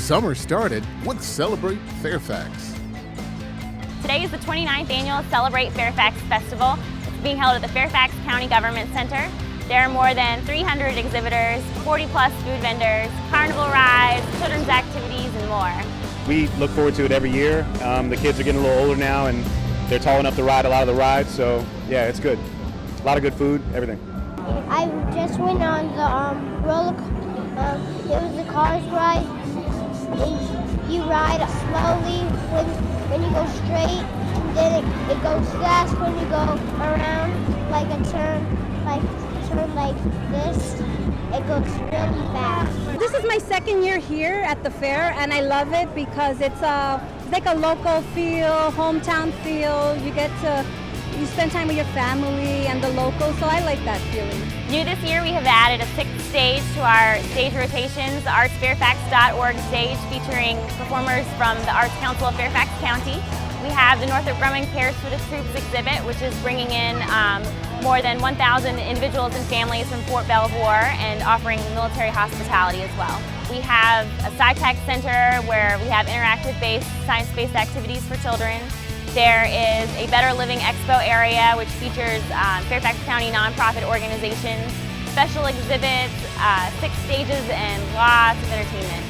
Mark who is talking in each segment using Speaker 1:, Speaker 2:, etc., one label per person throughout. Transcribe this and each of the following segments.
Speaker 1: Summer started with Celebrate Fairfax.
Speaker 2: Today is the 29th annual Celebrate Fairfax Festival. It's being held at the Fairfax County Government Center. There are more than 300 exhibitors, 40-plus food vendors, carnival rides, children's activities, and more.
Speaker 3: We look forward to it every year. The kids are getting a little older now, and they're tall enough to ride a lot of the rides, so yeah, it's good. A lot of good food, everything.
Speaker 4: I just went on the roller it was the Cars ride. You ride slowly when you go straight, and then it goes fast when you go around like a turn like this. It goes really fast.
Speaker 5: This is my second year here at the fair, and I love it because it's like a local feel, hometown feel. You spend time with your family and the locals, so I like that feeling.
Speaker 2: New this year, we have added a sixth stage to our stage rotations, the artsfairfax.org stage featuring performers from the Arts Council of Fairfax County. We have the Northrop Grumman Cares for the Troops exhibit, which is bringing in more than 1,000 individuals and families from Fort Belvoir and offering military hospitality as well. We have a SciTech Center where we have interactive-based, science-based activities for children. There is a Better Living Expo area, which features Fairfax County nonprofit organizations, special exhibits, 6 stages, and lots of entertainment.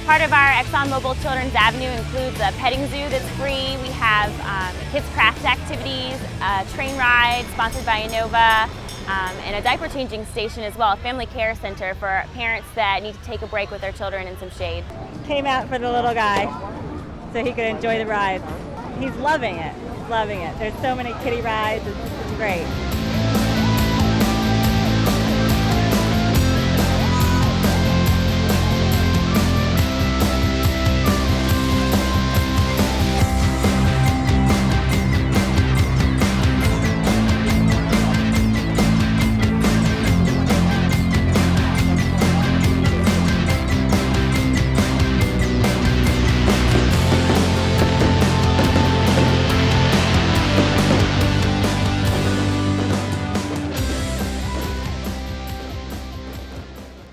Speaker 2: Part of our ExxonMobil Children's Avenue includes a petting zoo that's free. We have kids' craft activities, a train ride sponsored by Innova, and a diaper changing station as well, a family care center for parents that need to take a break with their children in some shade.
Speaker 5: Came out for the little guy so he could enjoy the ride. He's loving it, loving it. There's so many kiddie rides, it's great.